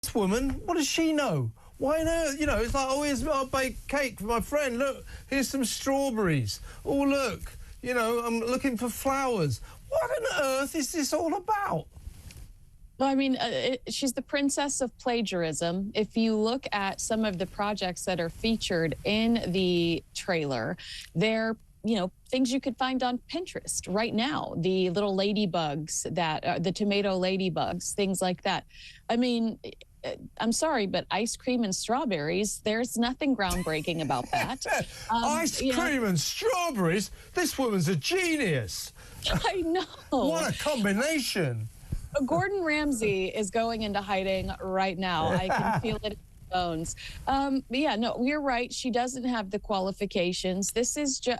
This woman, what does she know? Why on earth? You know, it's like, oh, here's our baked cake for my friend. Look, here's some strawberries. Oh, look, you know, I'm looking for flowers. What on earth is this all about? Well, I mean, she's the princess of plagiarism. If you look at some of the projects that are featured in the trailer, they're, you know, things you could find on Pinterest right now. The little ladybugs that, the tomato ladybugs, things like that. I mean, I'm sorry, but ice cream and strawberries, there's nothing groundbreaking about that. Ice cream and strawberries? This woman's a genius. I know. What a combination. Gordon Ramsay is going into hiding right now. I can feel it in his bones. Yeah, no, you're right. She doesn't have the qualifications. This is just,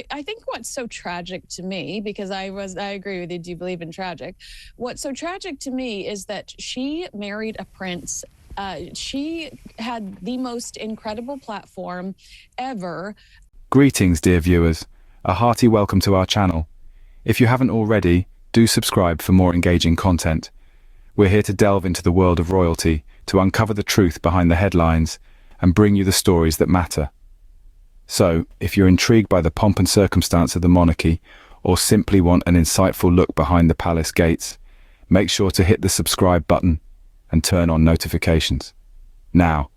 I think what's so tragic to me, because I agree with you, do you believe in tragic? What's so tragic to me is that she married a prince. She had the most incredible platform ever. Greetings, dear viewers. A hearty welcome to our channel. If you haven't already, do subscribe for more engaging content. We're here to delve into the world of royalty, to uncover the truth behind the headlines, and bring you the stories that matter. So, if you're intrigued by the pomp and circumstance of the monarchy, or simply want an insightful look behind the palace gates, make sure to hit the subscribe button and turn on notifications. Now,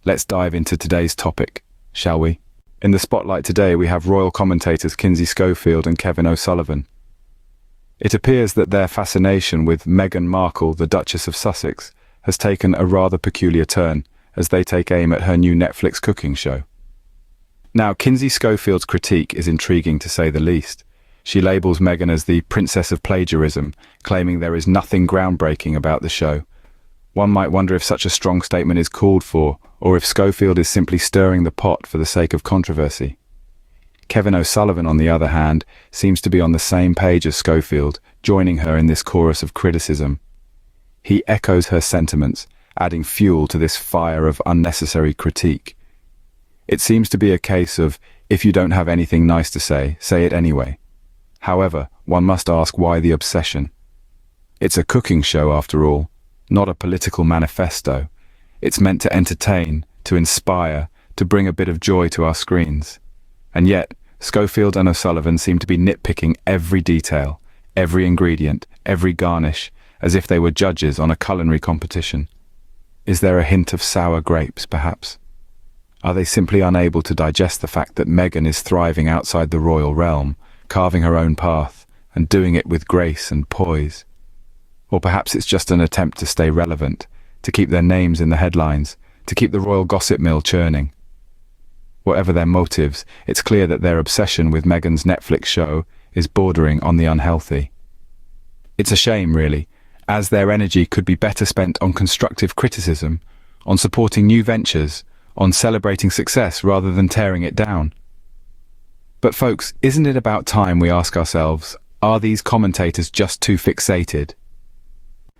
let's dive into today's topic, shall we? In the spotlight today, we have royal commentators Kinsey Schofield and Kevin O'Sullivan. It appears that their fascination with Meghan Markle, the Duchess of Sussex, has taken a rather peculiar turn as they take aim at her new Netflix cooking show. Now, Kinsey Schofield's critique is intriguing to say the least. She labels Meghan as the princess of plagiarism, claiming there is nothing groundbreaking about the show. One might wonder if such a strong statement is called for, or if Schofield is simply stirring the pot for the sake of controversy. Kevin O'Sullivan, on the other hand, seems to be on the same page as Schofield, joining her in this chorus of criticism. He echoes her sentiments, adding fuel to this fire of unnecessary critique. It seems to be a case of, if you don't have anything nice to say it anyway. However, one must ask, why the obsession? It's a cooking show after all, not a political manifesto. It's meant to entertain, to inspire, to bring a bit of joy to our screens. And yet, Schofield and Ossulivan seem to be nitpicking every detail, every ingredient, every garnish, as if they were judges on a culinary competition. Is there a hint of sour grapes, perhaps? Are they simply unable to digest the fact that Meghan is thriving outside the royal realm, carving her own path, and doing it with grace and poise? Or perhaps it's just an attempt to stay relevant, to keep their names in the headlines, to keep the royal gossip mill churning. Whatever their motives, it's clear that their obsession with Meghan's Netflix show is bordering on the unhealthy. It's a shame, really, as their energy could be better spent on constructive criticism, on supporting new ventures, on celebrating success rather than tearing it down. But folks, isn't it about time we ask ourselves, are these commentators just too fixated?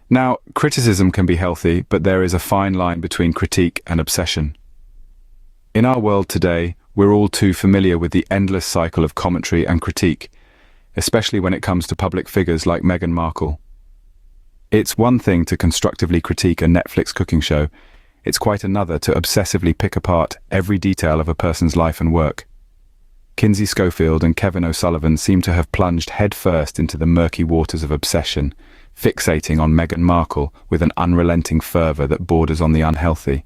Now, criticism can be healthy, but there is a fine line between critique and obsession. In our world today, we're all too familiar with the endless cycle of commentary and critique, especially when it comes to public figures like Meghan Markle. It's one thing to constructively critique a Netflix cooking show. It's quite another to obsessively pick apart every detail of a person's life and work. Kinsey Schofield and Kevin O'Sullivan seem to have plunged headfirst into the murky waters of obsession, fixating on Meghan Markle with an unrelenting fervour that borders on the unhealthy.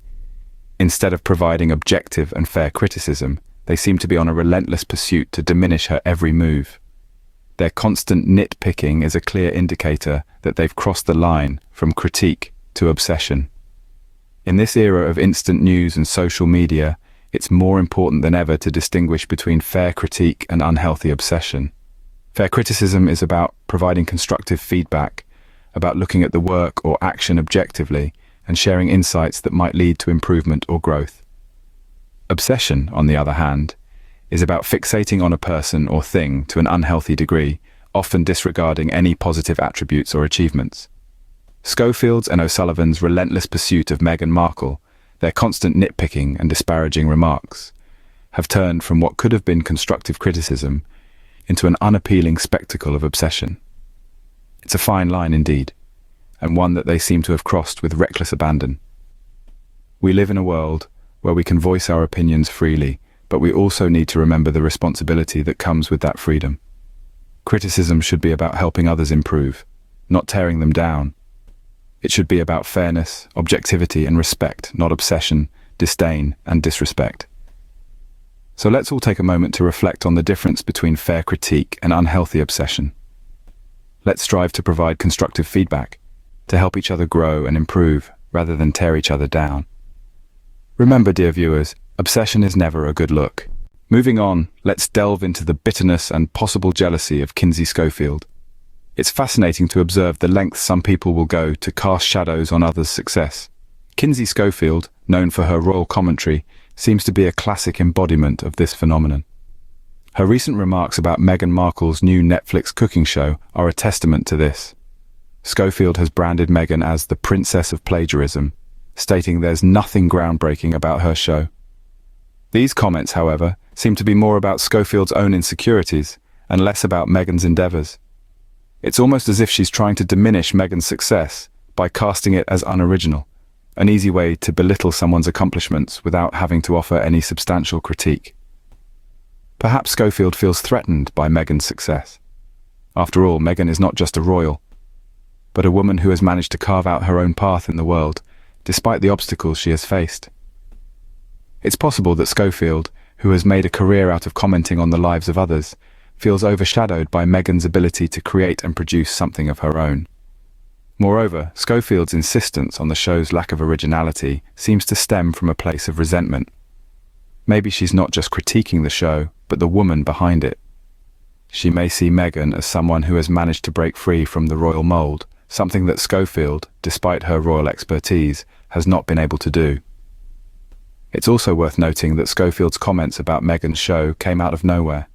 Instead of providing objective and fair criticism, they seem to be on a relentless pursuit to diminish her every move. Their constant nitpicking is a clear indicator that they've crossed the line from critique to obsession. In this era of instant news and social media, it's more important than ever to distinguish between fair critique and unhealthy obsession. Fair criticism is about providing constructive feedback, about looking at the work or action objectively, and sharing insights that might lead to improvement or growth. Obsession, on the other hand, is about fixating on a person or thing to an unhealthy degree, often disregarding any positive attributes or achievements. Schofield's and O'Sullivan's relentless pursuit of Meghan Markle, their constant nitpicking and disparaging remarks, have turned from what could have been constructive criticism into an unappealing spectacle of obsession. It's a fine line indeed, and one that they seem to have crossed with reckless abandon. We live in a world where we can voice our opinions freely, but we also need to remember the responsibility that comes with that freedom. Criticism should be about helping others improve, not tearing them down. It should be about fairness, objectivity, and respect, not obsession, disdain, and disrespect. So let's all take a moment to reflect on the difference between fair critique and unhealthy obsession. Let's strive to provide constructive feedback, to help each other grow and improve, rather than tear each other down. Remember, dear viewers, obsession is never a good look. Moving on, let's delve into the bitterness and possible jealousy of Kinsey Schofield. It's fascinating to observe the lengths some people will go to cast shadows on others' success. Kinsey Schofield, known for her royal commentary, seems to be a classic embodiment of this phenomenon. Her recent remarks about Meghan Markle's new Netflix cooking show are a testament to this. Schofield has branded Meghan as the princess of plagiarism, stating there's nothing groundbreaking about her show. These comments, however, seem to be more about Schofield's own insecurities and less about Meghan's endeavors. It's almost as if she's trying to diminish Meghan's success by casting it as unoriginal, an easy way to belittle someone's accomplishments without having to offer any substantial critique. Perhaps Schofield feels threatened by Meghan's success. After all, Meghan is not just a royal, but a woman who has managed to carve out her own path in the world, despite the obstacles she has faced. It's possible that Schofield, who has made a career out of commenting on the lives of others, feels overshadowed by Meghan's ability to create and produce something of her own. Moreover, Schofield's insistence on the show's lack of originality seems to stem from a place of resentment. Maybe she's not just critiquing the show, but the woman behind it. She may see Meghan as someone who has managed to break free from the royal mold, something that Schofield, despite her royal expertise, has not been able to do. It's also worth noting that Schofield's comments about Meghan's show came out of nowhere.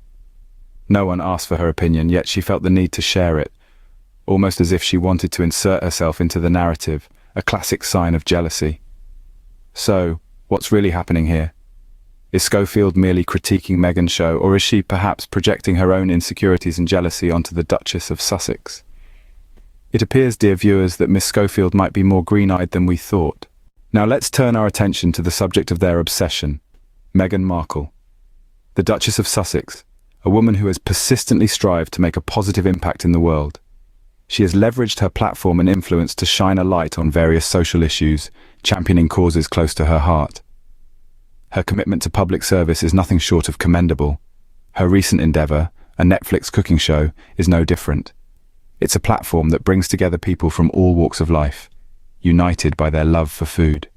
No one asked for her opinion, yet she felt the need to share it, almost as if she wanted to insert herself into the narrative, a classic sign of jealousy. So, what's really happening here? Is Schofield merely critiquing Meghan's show, or is she perhaps projecting her own insecurities and jealousy onto the Duchess of Sussex? It appears, dear viewers, that Miss Schofield might be more green-eyed than we thought. Now let's turn our attention to the subject of their obsession, Meghan Markle. The Duchess of Sussex, a woman who has persistently strived to make a positive impact in the world. She has leveraged her platform and influence to shine a light on various social issues, championing causes close to her heart. Her commitment to public service is nothing short of commendable. Her recent endeavor, a Netflix cooking show, is no different. It's a platform that brings together people from all walks of life, united by their love for food.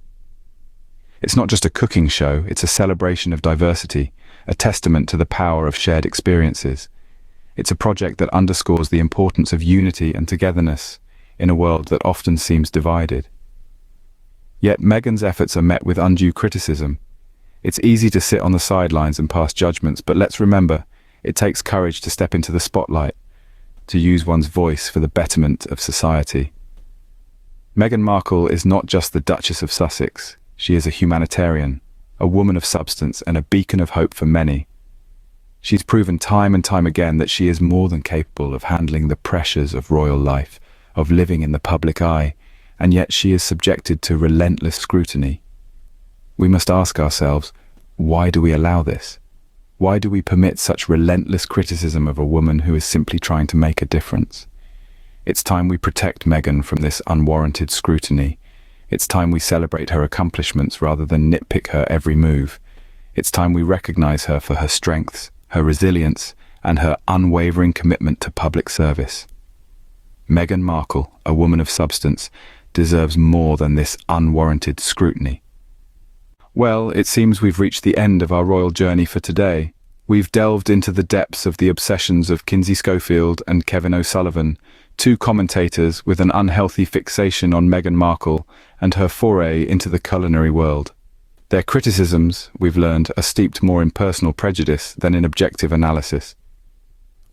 It's not just a cooking show, it's a celebration of diversity, a testament to the power of shared experiences. It's a project that underscores the importance of unity and togetherness in a world that often seems divided. Yet Meghan's efforts are met with undue criticism. It's easy to sit on the sidelines and pass judgments, but let's remember, it takes courage to step into the spotlight, to use one's voice for the betterment of society. Meghan Markle is not just the Duchess of Sussex. She is a humanitarian, a woman of substance, and a beacon of hope for many. She's proven time and time again that she is more than capable of handling the pressures of royal life, of living in the public eye, and yet she is subjected to relentless scrutiny. We must ask ourselves, why do we allow this? Why do we permit such relentless criticism of a woman who is simply trying to make a difference? It's time we protect Meghan from this unwarranted scrutiny. It's time we celebrate her accomplishments rather than nitpick her every move. It's time we recognize her for her strengths, her resilience, and her unwavering commitment to public service. Meghan Markle, a woman of substance, deserves more than this unwarranted scrutiny. Well, it seems we've reached the end of our royal journey for today. We've delved into the depths of the obsessions of Kinsey Schofield and Kevin O'Sullivan, two commentators with an unhealthy fixation on Meghan Markle and her foray into the culinary world. Their criticisms, we've learned, are steeped more in personal prejudice than in objective analysis.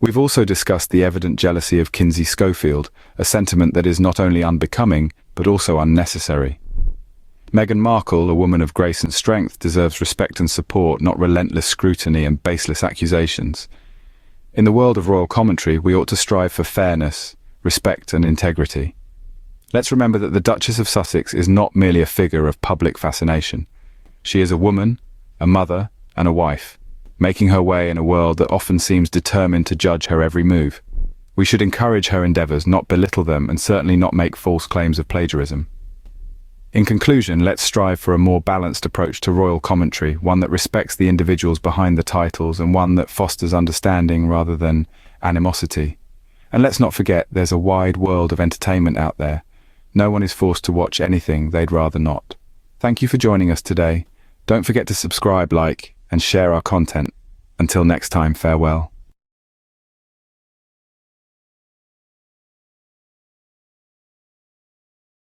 We've also discussed the evident jealousy of Kinsey Schofield, a sentiment that is not only unbecoming, but also unnecessary. Meghan Markle, a woman of grace and strength, deserves respect and support, not relentless scrutiny and baseless accusations. In the world of royal commentary, we ought to strive for fairness, respect and integrity. Let's remember that the Duchess of Sussex is not merely a figure of public fascination. She is a woman, a mother, and a wife, making her way in a world that often seems determined to judge her every move. We should encourage her endeavours, not belittle them, and certainly not make false claims of plagiarism. In conclusion, let's strive for a more balanced approach to royal commentary, one that respects the individuals behind the titles and one that fosters understanding rather than animosity. And let's not forget, there's a wide world of entertainment out there. No one is forced to watch anything they'd rather not. Thank you for joining us today. Don't forget to subscribe, like, and share our content. Until next time, farewell.